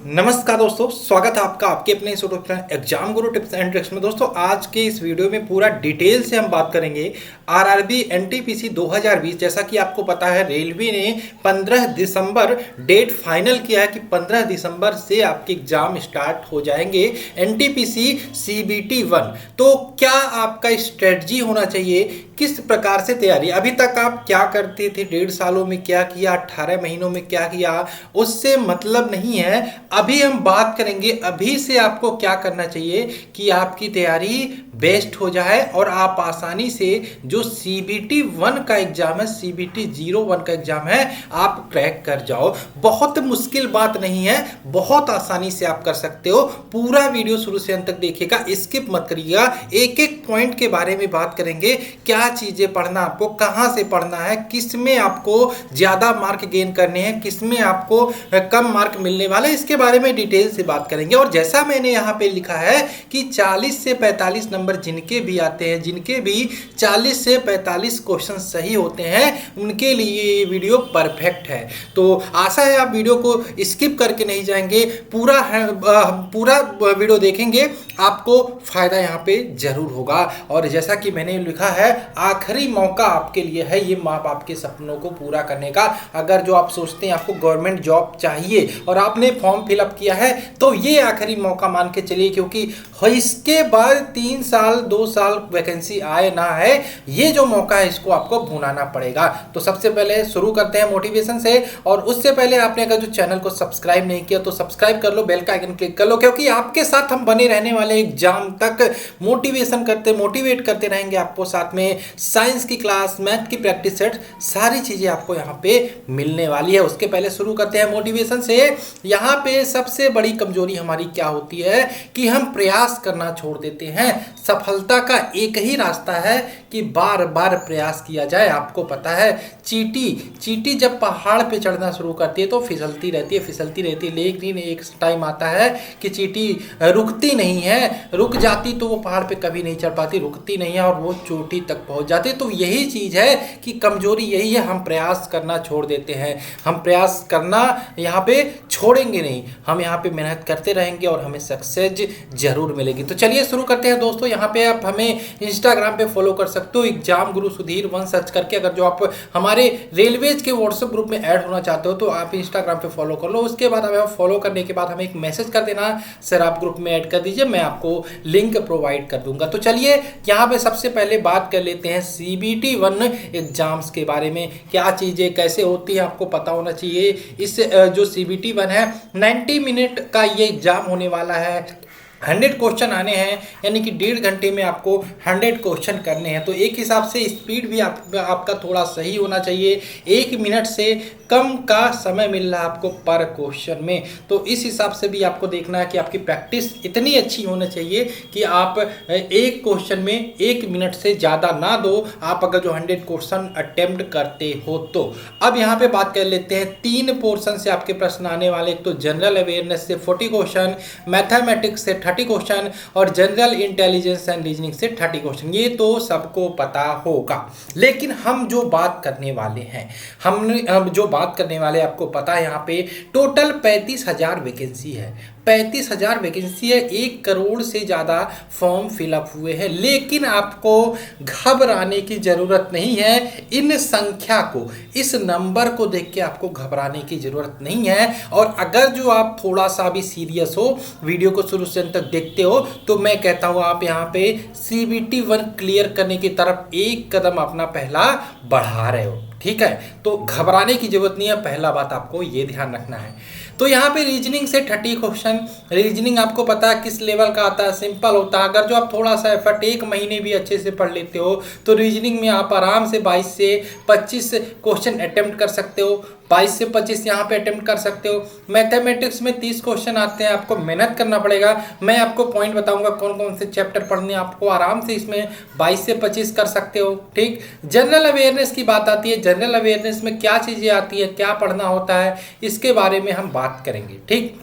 नमस्कार दोस्तों, स्वागत है आपका आपके अपने इस YouTube channel exam Guru tips and tricks में। दोस्तों आज के इस वीडियो में पूरा डिटेल से हम बात करेंगे आरआरबी एनटीपीसी 2020। जैसा कि आपको पता है रेलवे ने 15 दिसंबर डेट फाइनल किया है कि 15 दिसंबर से आपके एग्जाम स्टार्ट हो जाएंगे एनटीपीसी सीबीटी 1। तो क्या आपका स्ट्रेटजी होना चाहिए, किस प्रकार से तैयारी, अभी तक आप क्या करते थे, 1.5 सालों में क्या किया, 18 महीनों में क्या किया, उससे मतलब नहीं है। अभी हम बात करेंगे अभी से आपको क्या करना चाहिए कि आपकी तैयारी बेस्ट हो जाए और आप आसानी से जो सीबीटी 1 का एग्जाम है, सीबीटी 01 का एग्जाम है, आप क्रैक कर जाओ। बहुत मुश्किल बात नहीं है, बहुत आसानी से आप कर सकते हो। पूरा वीडियो शुरू से अंत तक देखिएगा, स्किप मत करिएगा। एक एक पॉइंट के बारे में बात करेंगे, क्या चीजें पढ़ना आपको, कहां से पढ़ना है, किस में आपको ज्यादा मार्क गेन करने हैं, किस में आपको कम मार्क मिलने वाले, इसके बारे में डिटेल से बात करेंगे। और जैसा मैंने यहाँ पे लिखा है कि 40 से 45 नंबर जिनके भी आते हैं, जिनके भी 40 से 45 क्वेश्चन सही होते हैं, उनके लिए ये वीडियो परफेक्ट है। तो आशा है आप वीडियो को स्किप करके नहीं जाएंगे, पूरा वीडियो देखेंगे, आपको फायदा यहाँ पे जरूर होगा। और जैसा कि मैंने लिखा है, आखिरी मौका आपके लिए है ये माँ बाप के सपनों को पूरा करने का। अगर जो आप सोचते हैं आपको गवर्नमेंट जॉब चाहिए और आपने फॉर्म फिलअप किया है, तो ये आखिरी मौका मान के चलिए, क्योंकि इसके बाद 3 साल 2 साल वैकेंसी आए ना है, ये जो मौका है इसको आपको भुनाना पड़ेगा। तो सबसे पहले शुरू करते हैं मोटिवेशन से। और उससे पहले आपने अगर जो चैनल को सब्सक्राइब नहीं किया तो सब्सक्राइब कर लो, बेल का आइकन क्लिक कर लो, क्योंकि आपके साथ हम बने रहने वाले एग्जाम तक मोटिवेट करते रहेंगे आपको। साथ में साइंस की क्लास, मैथ की प्रैक्टिस सेट, सारी चीजें आपको यहाँ पे मिलने वाली है। उसके पहले शुरू करते हैं मोटिवेशन से। यहाँ पे सबसे बड़ी कमजोरी हमारी क्या होती है कि हम प्रयास करना छोड़ देते हैं। सफलता का एक ही रास्ता है कि बार बार प्रयास किया जाए। आपको पता है चींटी जब पहाड़ पे चढ़ना शुरू करती है तो फिसलती रहती है, लेकिन एक टाइम आता है कि चींटी रुकती नहीं है, रुक जाती तो वो पहाड़ पे कभी नहीं चढ़ पाती, रुकती नहीं है और वो चोटी तक पहुंच जाती। तो यही चीज है कि कमजोरी यही है, हम प्रयास करना छोड़ देते हैं। हम प्रयास करना यहाँ पे छोड़ेंगे नहीं, हम यहाँ पे मेहनत करते रहेंगे और हमें सक्सेस जरूर मिलेगी। तो चलिए शुरू करते हैं दोस्तों। यहाँ पे आप हमें इंस्टाग्राम पे फॉलो कर सकते हो, एग्जाम गुरु सुधीर 1 सर्च करके। अगर जो आप हमारे रेलवेज के व्हाट्सएप ग्रुप में ऐड होना चाहते हो तो आप इंस्टाग्राम पे फॉलो कर लो। उसके बाद हमें फॉलो करने के बाद हमें एक मैसेज कर देना, सर आप ग्रुप में ऐड कर दीजिए, मैं आपको लिंक प्रोवाइड कर दूंगा। तो चलिए यहाँ पे सबसे पहले बात कर लेते हैं सीबीटी 1 एग्जाम्स के बारे में। क्या चीजें कैसे होती है आपको पता होना चाहिए। इस जो सीबीटी 1 है, 90 मिनट का ये एग्जाम होने वाला है। 100 क्वेश्चन आने हैं, यानी कि 1.5 घंटे में आपको 100 क्वेश्चन करने हैं। तो एक हिसाब से स्पीड भी आपका थोड़ा सही होना चाहिए। 1 मिनट से कम का समय मिल रहा है आपको पर क्वेश्चन में। तो इस हिसाब से भी आपको देखना है कि आपकी प्रैक्टिस इतनी अच्छी होनी चाहिए कि आप एक क्वेश्चन में 1 मिनट से ज़्यादा ना दो, आप अगर जो 100 क्वेश्चन अटेम्प्ट करते हो तो। अब यहाँ पे बात कर लेते हैं, 3 पोर्शन से आपके प्रश्न आने वाले। एक तो जनरल अवेयरनेस से 40 क्वेश्चन, मैथमेटिक्स से 30 क्वेश्चन और जनरल इंटेलिजेंस एंड रीजनिंग से 30 क्वेश्चन। ये तो सबको पता होगा, लेकिन हम जो बात करने वाले हैं, हम जो बात करने वाले आपको पता है, यहाँ पे टोटल 35,000 वैकेंसी है। 35,000 वैकेंसी है, 1 करोड़ से ज़्यादा फॉर्म फिलअप हुए हैं। लेकिन आपको घबराने की ज़रूरत नहीं है। इन संख्या को, इस नंबर को देख के आपको घबराने की ज़रूरत नहीं है। और अगर जो आप थोड़ा सा भी सीरियस हो, वीडियो को शुरू से अंत तक देखते हो, तो मैं कहता हूँ आप यहाँ पे सीबीटी 1 क्लियर करने की तरफ एक कदम अपना पहला बढ़ा रहे हो। ठीक है, तो घबराने की जरूरत नहीं है, पहला बात आपको ये ध्यान रखना है। तो यहाँ पे रीजनिंग से 30 क्वेश्चन। रीजनिंग आपको पता है किस लेवल का आता है, सिंपल होता है। अगर जो आप थोड़ा सा एफर्ट 1 महीने भी अच्छे से पढ़ लेते हो तो रीजनिंग में आप आराम से 22 से 25 क्वेश्चन अटेम्प्ट कर सकते हो। 22 से 25 यहाँ पे अटेम्प्ट कर सकते हो। मैथमेटिक्स में 30 क्वेश्चन आते हैं, आपको मेहनत करना पड़ेगा। मैं आपको पॉइंट बताऊंगा कौन कौन से चैप्टर पढ़ने, आपको आराम से इसमें 22 से 25 कर सकते हो। ठीक, जनरल अवेयरनेस की बात आती है। जनरल अवेयरनेस में क्या चीज़ें आती है, क्या पढ़ना होता है, इसके बारे में हम बात करेंगे। ठीक,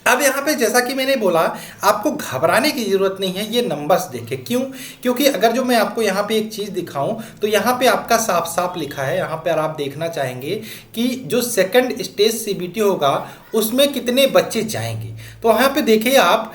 अब यहाँ पे जैसा कि मैंने बोला, आपको घबराने की ज़रूरत नहीं है। ये नंबर्स देखें, क्यों? क्योंकि अगर जो मैं आपको यहाँ पे एक चीज़ दिखाऊं तो यहाँ पे आपका साफ साफ लिखा है, यहाँ पे आप देखना चाहेंगे कि जो सेकंड स्टेज सीबीटी होगा उसमें कितने बच्चे जाएंगे। तो यहाँ पे देखिए आप,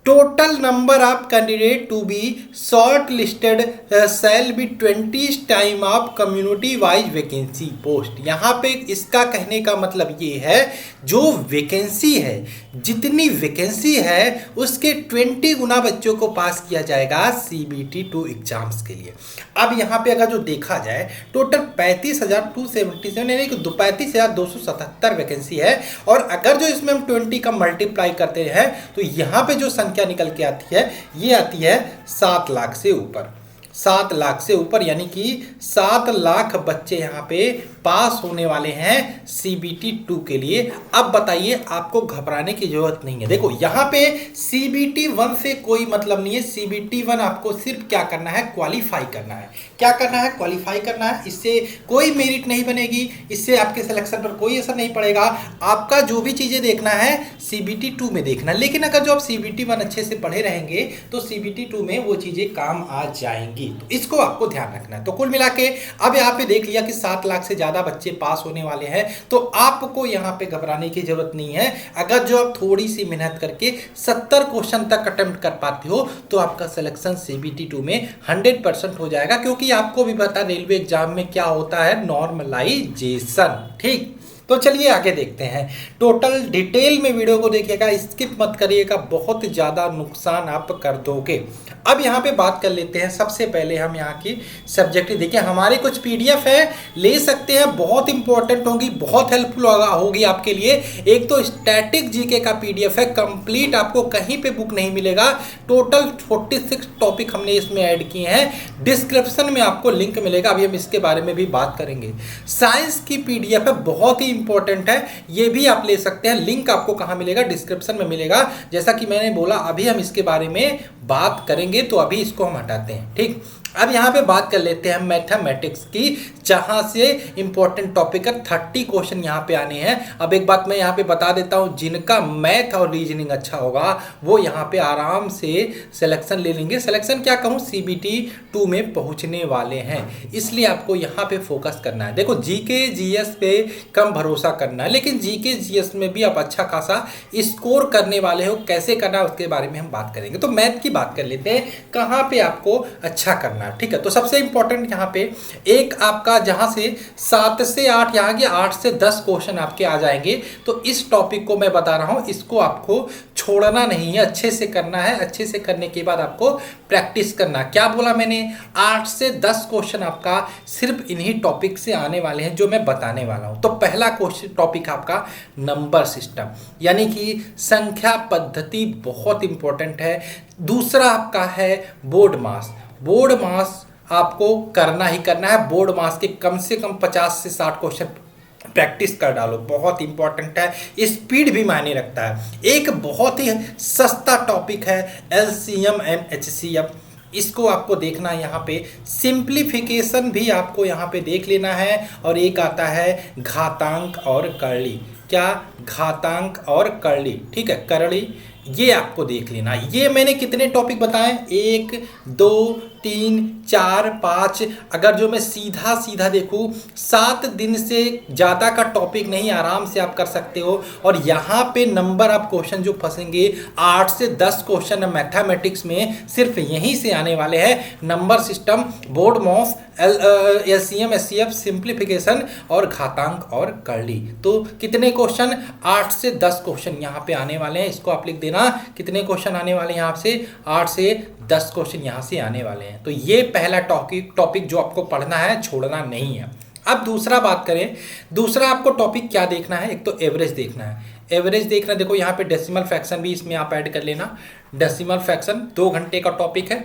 total number of candidate to be short listed shall be 20 time of community wise vacancy post. यहाँ पे इसका कहने का मतलब ये है, जो वैकेंसी है, जितनी वैकेंसी है उसके 20 गुना बच्चों को पास किया जाएगा सीबीटी 2 एग्जाम्स के लिए। अब यहाँ पे अगर जो देखा जाए, टोटल 35,277 यानी कि 35,277 वैकेंसी है, और अगर जो इसमें हम 20 का मल्टीप्लाई करते हैं तो यहाँ पे जो संख्या निकल के आती है, ये आती है 7 लाख से ऊपर। 7 लाख से ऊपर, यानी कि 7 लाख बच्चे यहाँ पे पास होने वाले हैं सीबीटी 2 के लिए। अब बताइए, आपको घबराने की जरूरत नहीं है। देखो यहाँ पे सीबीटी 1 से कोई मतलब नहीं है। सीबीटी 1 आपको सिर्फ क्या करना है, क्वालिफाई करना है। क्या करना है? क्वालिफाई करना है। इससे कोई मेरिट नहीं बनेगी, इससे आपके सिलेक्शन पर कोई असर नहीं पड़ेगा। आपका जो भी चीज़ें देखना है सीबीटी 2 में देखना है। लेकिन अगर जो आप सीबीटी 1 अच्छे से पढ़े रहेंगे तो सीबीटी 2 में वो चीज़ें काम आ जाएंगी। तो इसको आपको ध्यान रखना है। तो कुल मिला के अब यहाँ पे देख लिया कि 7 लाख से ज़्यादा बच्चे पास होने वाले हैं, तो आपको यहाँ पे घबराने की जरूरत नहीं है। अगर जो आप थोड़ी सी मेहनत करके 70 क्वेश्चन तक अटेम्प्ट कर पाते हो तो आपका सिलेक्शन सीबीटी 2 में 100% हो जाएगा। क्योंकि आपको भी पता रेलवे एग्जाम में क्या होता है, नॉर्मलाइजेशन। ठीक, तो चलिए आगे देखते हैं। टोटल डिटेल में वीडियो को देखिएगा, स्किप मत करिएगा, बहुत ज़्यादा नुकसान आप कर दोगे। अब यहाँ पे बात कर लेते हैं। सबसे पहले हम यहाँ की सब्जेक्ट देखिए, हमारे कुछ पीडीएफ है, ले सकते हैं, बहुत इंपॉर्टेंट होगी, बहुत हेल्पफुल होगी आपके लिए। एक तो स्टैटिक जीके का पीडीएफ है, कंप्लीट, आपको कहीं पे बुक नहीं मिलेगा। टोटल 46 टॉपिक हमने इसमें ऐड किए हैं। डिस्क्रिप्शन में आपको लिंक मिलेगा, अभी हम इसके बारे में भी बात करेंगे। साइंस की पीडीएफ है, बहुत ही इंपॉर्टेंट है, ये भी आप ले सकते हैं। लिंक आपको कहाँ मिलेगा? डिस्क्रिप्शन में मिलेगा। जैसा कि मैंने बोला, अभी हम इसके बारे में बात करेंगे, तो अभी इसको हम हटाते हैं। ठीक, अब यहाँ पे बात कर लेते हैं मैथमेटिक्स की, जहाँ से इंपॉर्टेंट टॉपिक है। 30 क्वेश्चन यहाँ पे आने हैं। अब एक बात मैं यहाँ पे बता देता हूँ, जिनका मैथ और रीजनिंग अच्छा होगा वो यहाँ पे आराम से सिलेक्शन ले लेंगे। सिलेक्शन क्या कहूँ, सीबीटी 2 में पहुँचने वाले हैं, इसलिए आपको यहाँ पे फोकस करना है। देखो जीके जीएस पे कम भरोसा करना है, लेकिन जीके जीएस में भी आप अच्छा खासा स्कोर करने वाले हो। कैसे करना है उसके बारे में हम बात करेंगे। तो मैथ की बात कर लेते हैं, कहाँ पे आपको अच्छा करना है। ठीक है, तो सबसे इंपॉर्टेंट यहाँ पे एक आपका जहाँ से 7 से 8, यहाँ के 8 से 10 क्वेश्चन आपके आ जाएंगे। तो इस टॉपिक को मैं बता रहा हूँ, इसको आपको छोड़ना नहीं है, अच्छे से करना है। अच्छे से करने के बाद आपको प्रैक्टिस करना। क्या बोला मैंने? 8 से 10 क्वेश्चन आपका सिर्फ इन्हीं टॉपिक से आने वाले हैं जो मैं बताने वाला हूँ। तो पहला क्वेश्चन टॉपिक आपका नंबर सिस्टम, यानी कि संख्या पद्धति, बहुत इंपॉर्टेंट है। दूसरा आपका है बोर्ड मास। बोर्ड मास आपको करना ही करना है। बोर्ड मास के कम से कम 50 से 60 क्वेश्चन प्रैक्टिस कर डालो, बहुत इंपॉर्टेंट है। स्पीड भी मायने रखता है। एक बहुत ही सस्ता टॉपिक है एलसीएम एंड एचसीएफ, इसको आपको देखना है। यहाँ पे सिंप्लीफिकेशन भी आपको यहाँ पे देख लेना है। और एक आता है घातांक और करली। क्या? घातांक और करली। ठीक है, करली, ये आपको देख लेना। ये मैंने कितने टॉपिक बताए? 1 2 3 4 5। अगर जो मैं सीधा सीधा देखूँ, 7 दिन से ज़्यादा का टॉपिक नहीं, आराम से आप कर सकते हो। और यहाँ पे नंबर ऑफ क्वेश्चन जो फंसेंगे, 8 से 10 क्वेश्चन मैथमेटिक्स में सिर्फ यहीं से आने वाले हैं। नंबर सिस्टम, बोर्ड मास, एलसीएम एचसीएफ, सिंप्लीफिकेशन और घातांक और करली। तो कितने क्वेश्चन? 8 से 10 क्वेश्चन यहाँ पे आने वाले हैं। इसको आप लिख देना, कितने क्वेश्चन आने वाले हैं यहाँ से? 8 से 10 क्वेश्चन यहाँ से आने वाले हैं। तो ये पहला टॉपिक जो आपको पढ़ना है, छोड़ना नहीं है। अब दूसरा बात करें, दूसरा आपको टॉपिक क्या देखना है? एक तो एवरेज देखना है। एवरेज देखना, देखो यहाँ पे डेसिमल फ्रैक्शन भी इसमें आप ऐड कर लेना। डेसिमल फ्रैक्शन 2 घंटे का टॉपिक है,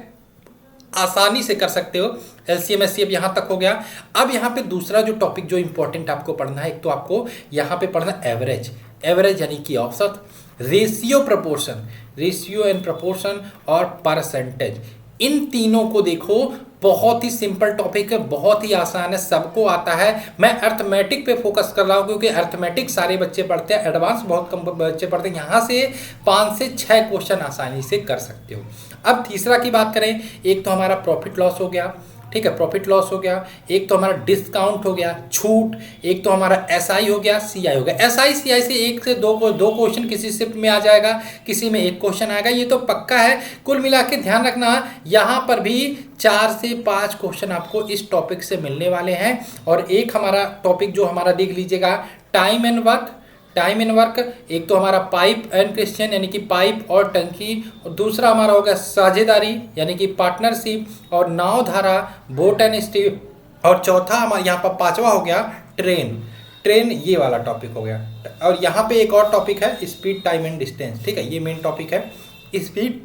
आसानी से कर सकते हो। एलसीएम एचसीएफ यहाँ तक हो गया। अब यहाँ पे दूसरा जो टॉपिक जो इंपॉर्टेंट आपको पढ़ना है, एक तो आपको यहाँ पे पढ़ना एवरेज। एवरेज यानी कि औसत, ratio proportion, ratio and proportion और परसेंटेज। इन तीनों को देखो, बहुत ही सिंपल टॉपिक है, बहुत ही आसान है, सबको आता है। मैं अर्थमेटिक पे फोकस कर रहा हूँ क्योंकि अर्थमेटिक सारे बच्चे पढ़ते हैं, एडवांस बहुत कम बच्चे पढ़ते हैं। यहाँ से 5 से 6 क्वेश्चन आसानी से कर सकते हो। अब तीसरा की बात करें, एक तो हमारा प्रॉफिट लॉस हो गया, ठीक है, प्रॉफिट लॉस हो गया। एक तो हमारा डिस्काउंट हो गया, छूट। एक तो हमारा एसआई हो गया, सीआई हो गया। एसआई सीआई से एक से दो क्वेश्चन किसी शिफ्ट में आ जाएगा, किसी में एक क्वेश्चन आएगा, ये तो पक्का है। कुल मिला के ध्यान रखना, यहाँ पर भी 4 से 5 क्वेश्चन आपको इस टॉपिक से मिलने वाले हैं। और एक हमारा टॉपिक जो हमारा देख लीजिएगा, time and work. Time and work, एक तो हमारा पाइप एंड क्वेश्चन यानी कि पाइप और टंकी, और दूसरा हमारा होगा साझेदारी यानी कि पार्टनरशिप, और नाव धारा, बोट एंड स्टीव, और चौथा हमारा यहाँ पर 5वां हो गया ट्रेन। ट्रेन ये वाला टॉपिक हो गया। और यहाँ पे एक और टॉपिक है स्पीड, टाइम एंड डिस्टेंस, ठीक है, ये मेन टॉपिक है स्पीड,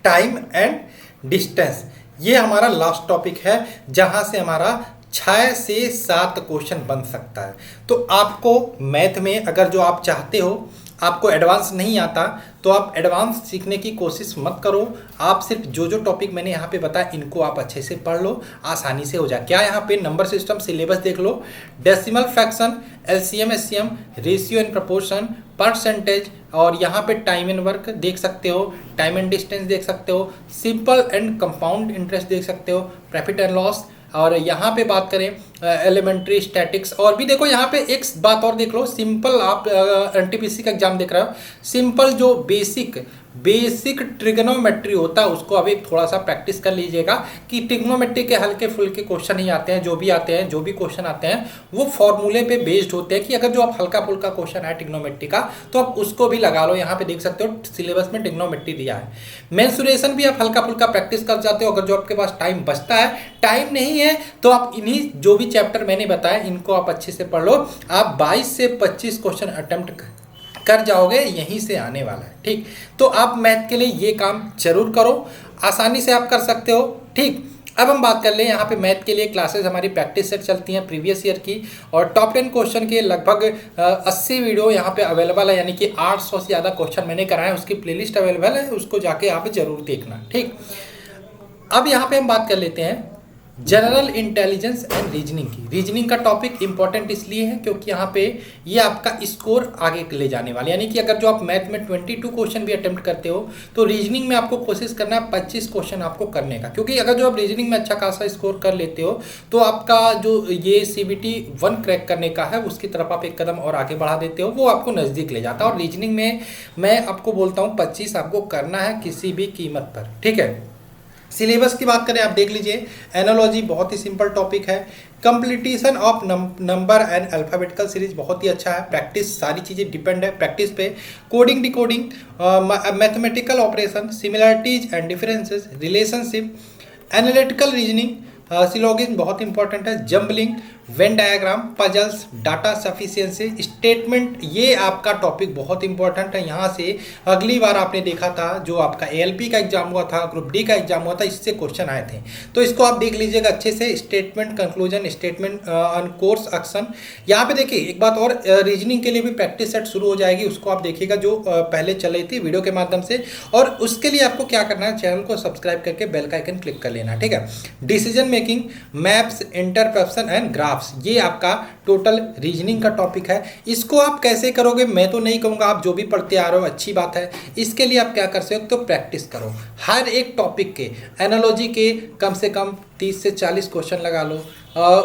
टाइम एंड डिस्टेंस। ये हमारा लास्ट टॉपिक है जहाँ से हमारा 6 से 7 क्वेश्चन बन सकता है। तो आपको मैथ में अगर जो आप चाहते हो, आपको एडवांस नहीं आता, तो आप एडवांस सीखने की कोशिश मत करो। आप सिर्फ जो जो टॉपिक मैंने यहाँ पे बताया इनको आप अच्छे से पढ़ लो, आसानी से हो जाए। क्या यहाँ पे नंबर सिस्टम सिलेबस देख लो, decimal fraction, LCM SCM, ratio and proportion, percentage, और यहाँ पे टाइम एंड वर्क देख सकते हो, टाइम एंड डिस्टेंस देख सकते हो, सिंपल एंड कंपाउंड इंटरेस्ट देख सकते हो, प्रॉफिट एंड लॉस। और यहाँ पे बात करें एलिमेंट्री स्टैटिक्स, और भी देखो यहाँ पे एक बात और देख लो, सिंपल आप एनटीपीसी का एग्जाम देख रहे हो, सिंपल जो बेसिक ट्रिग्नोमेट्री होता है उसको अभी थोड़ा सा प्रैक्टिस कर लीजिएगा कि ट्रिग्नोमेट्री के हल्के फुल्के क्वेश्चन ही आते हैं, जो भी क्वेश्चन आते हैं वो फॉर्मूले पे बेस्ड होते हैं कि अगर जो आप हल्का फुल्का क्वेश्चन है ट्रिग्नोमेट्री का तो आप उसको भी लगा लो। यहाँ पे देख सकते हो सिलेबस में ट्रिग्नोमेट्री दिया है। मेंसुरेशन भी आप हल्का फुल्का प्रैक्टिस कर जाते हो। अगर जो आपके पास टाइम बचता है, टाइम नहीं है, तो आप इन्हीं जो भी चैप्टर मैंने बताया इनको आप अच्छे से पढ़ लो। आप 22 से 25 क्वेश्चन अटेम्प्ट कर जाओगे, यहीं से आने वाला है, ठीक। तो आप मैथ के लिए ये काम जरूर करो, आसानी से आप कर सकते हो, ठीक। अब हम बात कर लें, यहाँ पे मैथ के लिए क्लासेस हमारी प्रैक्टिस सेट चलती हैं प्रीवियस ईयर की, और टॉप 10 क्वेश्चन के लगभग 80 वीडियो यहाँ पे अवेलेबल है, यानी कि 800 से ज़्यादा क्वेश्चन मैंने कराए हैं, उसकी प्लेलिस्ट अवेलेबल है, उसको जाके आप जरूर देखना, ठीक। अब यहाँ पे हम बात कर लेते हैं जनरल इंटेलिजेंस एंड रीजनिंग की। रीजनिंग का टॉपिक इंपॉर्टेंट इसलिए है क्योंकि यहाँ पे ये आपका स्कोर आगे ले जाने वाले, यानी कि अगर जो आप मैथ में 22 क्वेश्चन भी अटेम्प्ट करते हो तो रीजनिंग में आपको कोशिश करना है 25 क्वेश्चन आपको करने का, क्योंकि अगर जो आप रीजनिंग में अच्छा खासा स्कोर कर लेते हो तो आपका जो ये CBT 1 क्रैक करने का है उसकी तरफ आप एक कदम और आगे बढ़ा देते हो, वो आपको नज़दीक ले जाता है। और रीजनिंग में मैं आपको बोलता हूँ 25 आपको करना है किसी भी कीमत पर, ठीक है। सिलेबस की बात करें, आप देख लीजिए, एनालॉजी बहुत ही सिंपल टॉपिक है, completion of number and alphabetical series बहुत ही अच्छा है, प्रैक्टिस सारी चीज़ें डिपेंड है प्रैक्टिस पे, coding decoding, mathematical operation, similarities and differences, relationship, analytical reasoning, syllogism बहुत इंपॉर्टेंट है, jumbling, Venn diagram, puzzles, data sufficiency, statement, ये आपका टॉपिक बहुत इंपॉर्टेंट है। यहाँ से अगली बार आपने देखा था जो आपका ALP का एग्जाम हुआ था, ग्रुप D का एग्जाम हुआ था, इससे क्वेश्चन आए थे, तो इसको आप देख लीजिएगा अच्छे से। Statement conclusion, statement on course action. यहाँ पे देखिए एक बात और, रीजनिंग के लिए भी प्रैक्टिस सेट शुरू हो जाएगी, उसको आप देखिएगा जो पहले चल रही थी वीडियो के माध्यम से, और उसके लिए आपको क्या करना है, चैनल को सब्सक्राइब करके बेल का आइकन क्लिक कर लेना, ठीक है। Decision making, maps, interpretation and graphs, ये आपका टोटल रीजनिंग का टॉपिक है। इसको आप कैसे करोगे मैं तो नहीं कहूँगा, आप जो भी पढ़ते आ रहे हो अच्छी बात है, इसके लिए आप क्या कर सकते हो, तो प्रैक्टिस करो। हर एक टॉपिक के, एनालॉजी के कम से कम 30 से 40 क्वेश्चन लगा लो,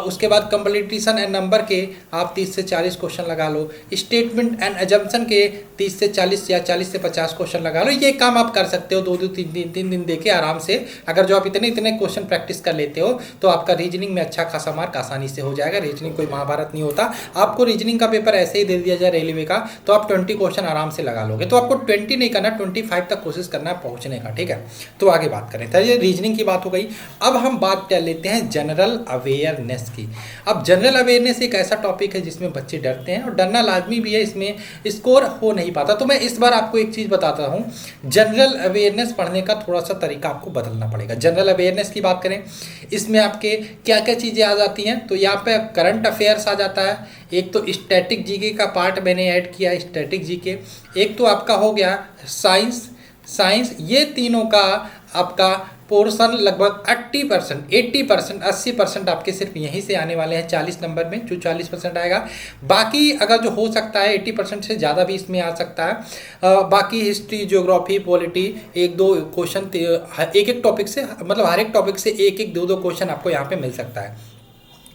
उसके बाद कंप्लीटेशन एंड नंबर के आप 30 से 40 क्वेश्चन लगा लो, स्टेटमेंट एंड एजम्पशन के 30 से 40 या 40 से 50 क्वेश्चन लगा लो। ये काम आप कर सकते हो 2-3 दिन देके आराम से। अगर जो आप इतने क्वेश्चन प्रैक्टिस कर लेते हो तो आपका रीजनिंग में अच्छा खासा मार्क आसानी से हो जाएगा। रीजनिंग कोई महाभारत नहीं होता, आपको रीजनिंग का पेपर ऐसे ही दे दिया जाए रेलवे का तो आप 20 क्वेश्चन आराम से लगा लोगे। तो आपको 20 नहीं करना, 25 तक कोशिश करना है पहुँचने का, ठीक है। तो आगे बात करें, तो ये रीजनिंग की बात हो गई। अब हम बात कर लेते हैं जनरल अवेयरनेस की। अब जनरल अवेयरनेस एक ऐसा टॉपिक है जिसमें बच्चे डरते हैं और डरना लाजमी भी है, इसमें स्कोर हो नहीं पाता। तो मैं इस बार आपको एक चीज़ बताता हूँ, जनरल अवेयरनेस पढ़ने का थोड़ा सा तरीका आपको बदलना पड़ेगा। जनरल अवेयरनेस की बात करें, इसमें आपके क्या क्या चीज़ें आ जाती हैं, तो यहाँ पे करंट अफेयर्स आ जाता है, एक तो स्टैटिक जीके का पार्ट मैंने ऐड किया है, स्टैटिक जीके, एक तो आपका हो गया साइंस, ये तीनों का आपका पोर्शन लगभग 80%, 80% आपके सिर्फ यहीं से आने वाले हैं 40 नंबर में, जो 40% आएगा। बाकी अगर जो हो सकता है 80% से ज़्यादा भी इसमें आ सकता है। बाकी हिस्ट्री, ज्योग्राफी, पॉलिटी, एक दो क्वेश्चन एक एक टॉपिक से, मतलब हर एक टॉपिक से एक एक दो क्वेश्चन आपको यहाँ पे मिल सकता है।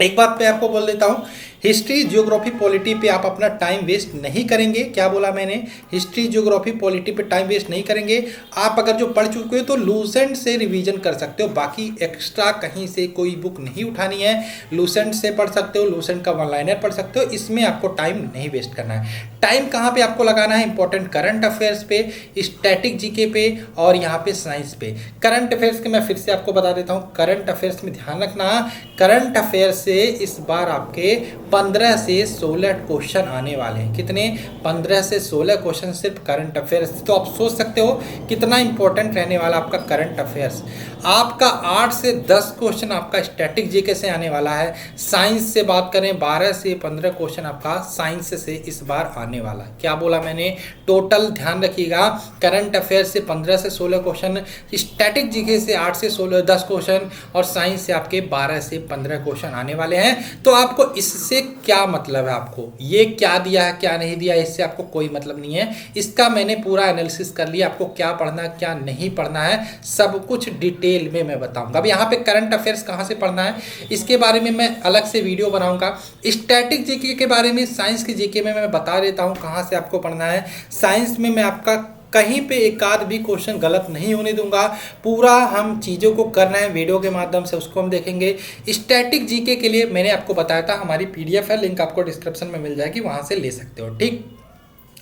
एक बात मैं आपको बोल देता हूँ, हिस्ट्री, ज्योग्राफी, पॉलिटी पे आप अपना टाइम वेस्ट नहीं करेंगे। क्या बोला मैंने? हिस्ट्री, ज्योग्राफी, पॉलिटी पे टाइम वेस्ट नहीं करेंगे। आप अगर जो पढ़ चुके हो तो लूसेंट से रिवीजन कर सकते हो, बाकी एक्स्ट्रा कहीं से कोई बुक नहीं उठानी है। लूसेंट से पढ़ सकते हो, लूसेंट का वन लाइनर पढ़ सकते हो, इसमें आपको टाइम नहीं वेस्ट करना है। टाइम कहाँ पे आपको लगाना है? इंपॉर्टेंट करंट अफेयर्स पे, स्टैटिक जीके पे और यहाँ पे साइंस पे। करंट अफेयर्स के मैं फिर से आपको बता देता हूँ, करंट अफेयर्स में ध्यान रखना, करंट अफेयर्स से इस बार आपके 15 से 16 क्वेश्चन आने वाले हैं। कितने? 15 से 16 क्वेश्चन सिर्फ करंट अफेयर्स। तो आप सोच सकते हो कितना इंपॉर्टेंट रहने वाला आपका करंट अफेयर्स। आपका 8 से 10 क्वेश्चन आपका स्टैटिक जीके से आने वाला है। साइंस से बात करें 12 से 15 क्वेश्चन आपका साइंस से इस बार आने वाला है। क्या बोला मैंने? टोटल ध्यान रखिएगा, करंट अफेयर्स से 15 से 16 क्वेश्चन, स्टैटिक जीके से 8 से 10 क्वेश्चन और साइंस से आपके 12 से 15 क्वेश्चन आने वाले हैं। तो आपको इससे क्या मतलब है? आपको ये क्या दिया है, क्या नहीं दिया, इससे आपको कोई मतलब नहीं है। इसका मैंने पूरा एनालिसिस कर लिया, आपको क्या पढ़ना है, क्या नहीं पढ़ना है, सब कुछ डिटेल में मैं बताऊंगा। अब यहाँ पे करंट अफेयर्स कहाँ से पढ़ना है, इसके बारे में मैं अलग से वीडियो बनाऊंगा। स्टैटिक जीके के बारे में, साइंस की जीके में मैं बता देता हूँ कहाँ से आपको पढ़ना है। साइंस में मैं आपका कहीं पे एक आध भी क्वेश्चन गलत नहीं होने दूंगा। पूरा हम चीज़ों को कर रहे हैं वीडियो के माध्यम से, उसको हम देखेंगे। स्टैटिक जीके के लिए मैंने आपको बताया था, हमारी पीडीएफ है, लिंक आपको डिस्क्रिप्शन में मिल जाएगी, वहाँ से ले सकते हो। ठीक,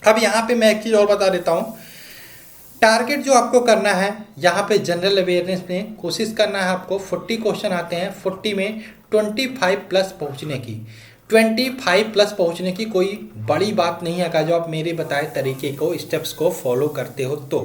अब यहाँ पे मैं एक चीज़ और बता देता हूँ। टारगेट जो आपको करना है यहाँ पे जनरल अवेयरनेस में कोशिश करना है आपको। 40 क्वेश्चन आते हैं, 40 में 25 प्लस पहुँचने की। 25 प्लस पहुंचने की कोई बड़ी बात नहीं है अगर जो आप मेरे बताए तरीके को, स्टेप्स को फॉलो करते हो तो।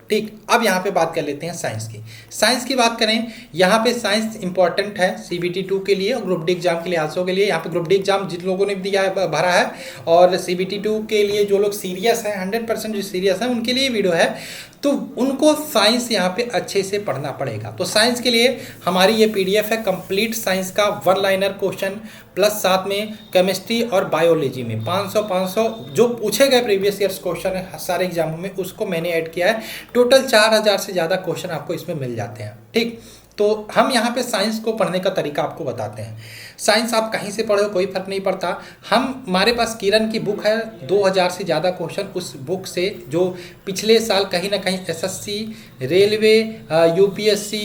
ठीक, अब यहाँ पे बात कर लेते हैं साइंस की। साइंस की बात करें, यहाँ पे साइंस इंपॉर्टेंट है CBT 2 के लिए और ग्रुप डी एग्जाम के लिए, आंसरों के लिए। यहाँ पे ग्रुप डी एग्जाम जिन लोगों ने दिया है, भरा है, और CBT 2 के लिए जो लोग सीरियस हैं, 100% जो सीरियस हैं उनके लिए वीडियो है। तो उनको साइंस यहाँ पे अच्छे से पढ़ना पड़ेगा। तो साइंस के लिए हमारी ये PDF है, कंप्लीट साइंस का वन लाइनर क्वेश्चन, प्लस साथ में केमिस्ट्री और बायोलॉजी में 500 जो पूछे गए प्रीवियस ईयर्स क्वेश्चन है सारे एग्जामों में, उसको मैंने ऐड किया है। टोटल 4000 से ज़्यादा क्वेश्चन आपको इसमें मिल जाते हैं। ठीक, तो हम यहाँ पे साइंस को पढ़ने का तरीका आपको बताते हैं। साइंस आप कहीं से पढ़ो कोई फर्क नहीं पड़ता। हमारे पास किरण की बुक है, 2000 से ज़्यादा क्वेश्चन उस बुक से, जो पिछले साल कहीं ना कहीं SSC, railway, UPSC,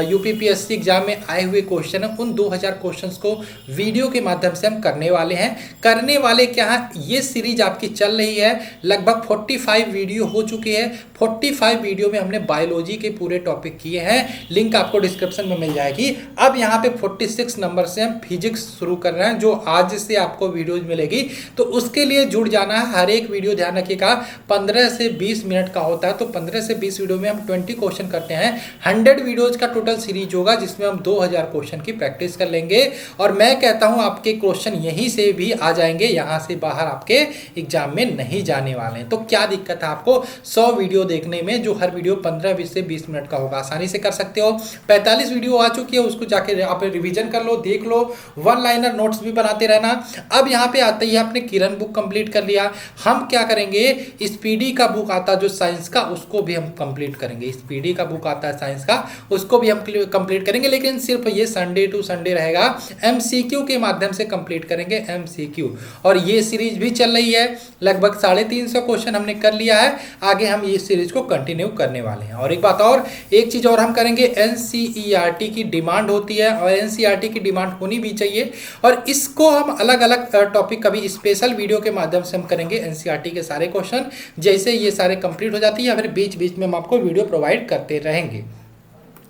UPPSC exam में आए हुए क्वेश्चन हैं, उन 2000 क्वेश्चंस को वीडियो के माध्यम से हम करने वाले हैं। करने वाले क्या है, ये सीरीज आपकी चल रही है, लगभग 45 वीडियो हो चुकी है। 45 वीडियो में हमने बायोलॉजी के पूरे टॉपिक किए हैं, लिंक आपको डिस्क्रिप्शन में मिल जाएगी। अब यहाँ पे 46 नंबर से हम फिजिक्स शुरू कर रहे हैं, जो आज से आपको वीडियोज मिलेगी। तो उसके लिए जुड़ जाना है। हर एक वीडियो ध्यान रखिएगा 15 से 20 मिनट का होता है, तो 15 से 20 वीडियो में हम 20 क्वेश्चन करते हैं। 100 वीडियोज का टोटल सीरीज होगा, जिसमें हम 2000 क्वेश्चन की प्रैक्टिस कर लेंगे। और मैं कहता हूँ आपके क्वेश्चन यहीं से भी आ जाएंगे, यहाँ से बाहर आपके एग्जाम में नहीं जाने वाले हैं। तो क्या दिक्कत है आपको 100 वीडियो देखने में, जो हर वीडियो 15 से 20 मिनट का होगा, आसानी से कर सकते हो। 45 वीडियो आ चुकी है, उसको जाके आप रिवीजन कर लो, देख लो, वन लाइनर नोट्स भी बनाते रहना। अब यहाँ पे आते ही आपने किरण बुक कंप्लीट कर लिया। हम क्या करेंगे, स्पीडी का बुक आता है जो साइंस का, उसको भी हम कंप्लीट करेंगे। स्पीडी का बुक आता है साइंस का, उसको भी हम कंप्लीट करेंगे, लेकिन सिर्फ ये संडे टू संडे रहेगा। MCQ के माध्यम से कंप्लीट करेंगे, MCQ। और ये सीरीज भी चल रही है, लगभग 350 क्वेश्चन हमने कर लिया है। आगे हम ये सीरीज को कंटिन्यू करने वाले हैं। और एक बात और, एक चीज और हम करेंगे, NCERT की डिमांड होती है और NCERT की डिमांड होनी भी चाहिए, और इसको हम अलग अलग टॉपिक कभी स्पेशल वीडियो के माध्यम से हम करेंगे। NCERT के सारे क्वेश्चन जैसे ये सारे कंप्लीट हो जाती है, या फिर बीच बीच में हम आपको वीडियो प्रोवाइड करते रहेंगे।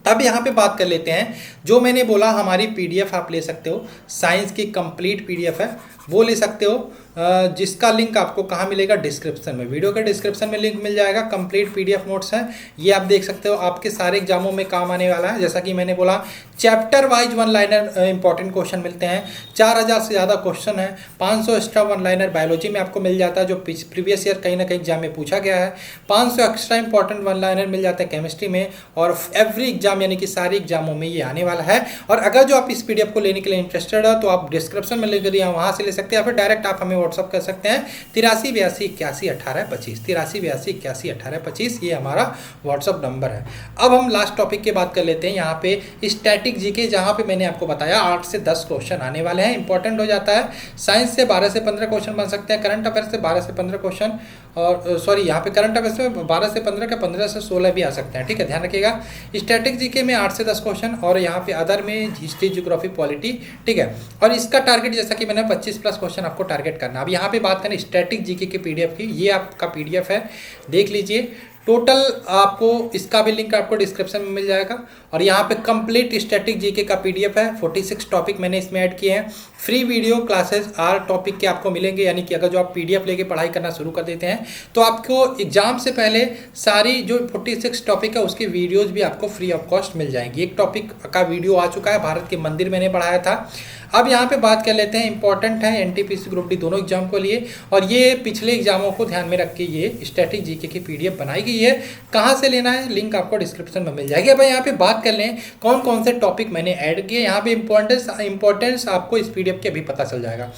अब यहाँ पे बात कर लेते हैं, जो मैंने बोला हमारी PDF आप ले सकते हो, साइंस की कंप्लीट PDF है वो ले सकते हो। जिसका लिंक आपको कहाँ मिलेगा, डिस्क्रिप्शन में, वीडियो के डिस्क्रिप्शन में लिंक मिल जाएगा। कंप्लीट पीडीएफ नोट्स हैं, ये आप देख सकते हो, आपके सारे एग्जामों में काम आने वाला है। जैसा कि मैंने बोला, chapter wise one liner important question मिलते हैं, 4000 से ज़्यादा क्वेश्चन है, 500 एक्स्ट्रा वन लाइनर बायोलॉजी में आपको मिल जाता है जो प्रीवियस ईयर कहीं ना कहीं एग्जाम में पूछा गया है, 500 एक्स्ट्रा इंपॉर्टेंट वन लाइनर मिल जाता है केमिस्ट्री में, और एवरी एग्जाम यानी कि सारे एग्जामों में ये आने वाला है। और अगर जो आप इस पीडीएफ को लेने के लिए इंटरेस्टेड हो तो आप डिस्क्रिप्शन में लिंक दिया वहाँ से ले सकते हैं, या फिर डायरेक्ट आप हमें व्हाट्सअप कर सकते हैं 83 82 81 18 25, 83 82 81 18 25, ये हमारा व्हाट्सअप नंबर है। अब हम लास्ट टॉपिक की बात कर लेते हैं, यहाँ पे स्टैटिक जीके, जहाँ पे मैंने आपको बताया 8 से 10 क्वेश्चन आने वाले हैं, इंपॉर्टेंट हो जाता है। साइंस से 12 से 15 क्वेश्चन बन सकते हैं, करंट अफेयर से 12 से 15 क्वेश्चन, और सॉरी यहाँ पे करंट अफेयर से 12 से 15 का 15 से 16 भी आ सकते हैं, ठीक है, ध्यान रखिएगा। स्टैटिक जीके में 8 से 10 क्वेश्चन, और यहाँ पे अदर में हिस्ट्री, ज्योग्राफी, पॉलिटी, ठीक है। और इसका टारगेट जैसा कि मैंने 25 प्लस क्वेश्चन आपको टारगेट करना है। अब यहाँ पे बात करें स्टैटिक जीके के पीडीएफ की, ये आपका पीडीएफ है, देख लीजिए। टोटल आपको इसका भी लिंक आपको डिस्क्रिप्शन में मिल जाएगा। और यहाँ पे कंप्लीट स्टैटिक जीके का पीडीएफ है, 46 टॉपिक मैंने इसमें ऐड किए हैं। फ्री वीडियो क्लासेस 8 टॉपिक के आपको मिलेंगे, यानी कि अगर जो आप पीडीएफ लेके पढ़ाई करना शुरू कर देते हैं तो आपको एग्जाम से पहले सारी जो 46 टॉपिक है उसकी वीडियोज़ भी आपको फ्री ऑफ कॉस्ट मिल जाएंगी। एक टॉपिक का वीडियो आ चुका है, भारत के मंदिर मैंने पढ़ाया था। अब यहाँ पे बात कर लेते हैं, इंपॉर्टेंट है एनटीपीसी ग्रुप डी दोनों एग्जाम को लिए, और ये पिछले एग्जामों को ध्यान में रख के ये स्टैटिक जीके की पीडीएफ बनाई गई है। कहाँ से लेना है, लिंक आपको डिस्क्रिप्शन में मिल जाएगी। अब यहाँ पे बात कर लें कौन कौन से टॉपिक मैंने ऐड किए, यहाँ पे इंपॉर्टेंस आपको इस पीडीएफ के अभी पता चल जाएगा।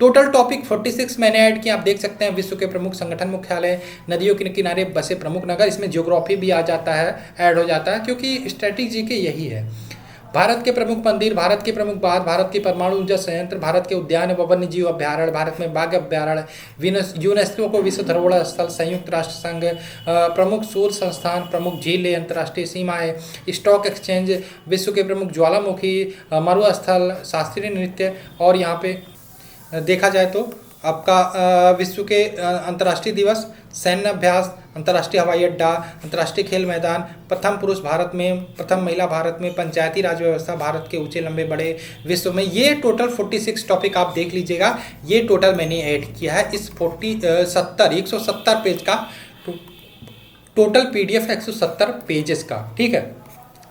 टोटल टॉपिक 46 मैंने ऐड किए, आप देख सकते हैं। विश्व के प्रमुख संगठन मुख्यालय, नदियों के किनारे बसे प्रमुख नगर, इसमें ज्योग्राफी भी आ जाता है, ऐड हो जाता है, क्योंकि स्टैटिक जीके यही है। भारत के प्रमुख मंदिर, भारत के प्रमुख बांध, भारत के परमाणु ऊर्जा संयंत्र, भारत के उद्यान एवं वन्य जीव अभ्यारण्य, भारत में बाघ अभ्यारण्य, यूनेस्को को विश्व धरोहर स्थल, संयुक्त राष्ट्र संघ, प्रमुख सूर्य संस्थान, प्रमुख झीलें, अंतर्राष्ट्रीय सीमाएं, स्टॉक एक्सचेंज, विश्व के प्रमुख ज्वालामुखी, मरुस्थल, शास्त्रीय नृत्य, और यहाँ पे देखा जाए तो आपका विश्व के अंतर्राष्ट्रीय दिवस, सैन्य अभ्यास, अंतर्राष्ट्रीय हवाई अड्डा, अंतर्राष्ट्रीय खेल मैदान, प्रथम पुरुष भारत में, प्रथम महिला भारत में, पंचायती राज व्यवस्था, भारत के ऊंचे लंबे बड़े विश्व में, ये टोटल 46 टॉपिक आप देख लीजिएगा। ये टोटल मैंने ऐड किया है इस 170 पेज का टोटल पीडीएफ, 170 पेजेस का, ठीक है।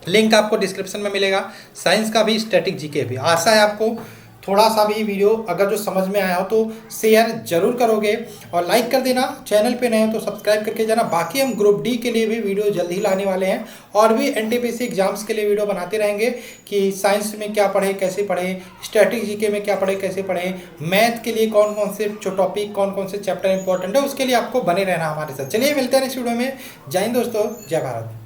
लिंक आपको डिस्क्रिप्शन में मिलेगा। साइंस का भी, स्टैटिक जीके भी। आशा है आपको थोड़ा सा भी वीडियो अगर जो समझ में आया हो तो शेयर जरूर करोगे, और लाइक कर देना। चैनल पे नए हो तो सब्सक्राइब करके जाना। बाकी हम ग्रुप डी के लिए भी वीडियो जल्दी ही लाने वाले हैं, और भी एनटीपीसी एग्जाम्स के लिए वीडियो बनाते रहेंगे कि साइंस में क्या पढ़े, कैसे पढ़े, स्टैटिक जीके में क्या पढ़े, कैसे पढ़े, मैथ के लिए कौन कौन से टॉपिक, कौन कौन से चैप्टर इंपॉर्टेंट है, उसके लिए आपको बने रहना हमारे साथ। चलिए मिलते हैं नेक्स्ट वीडियो में। जय हिंद दोस्तों, जय भारत।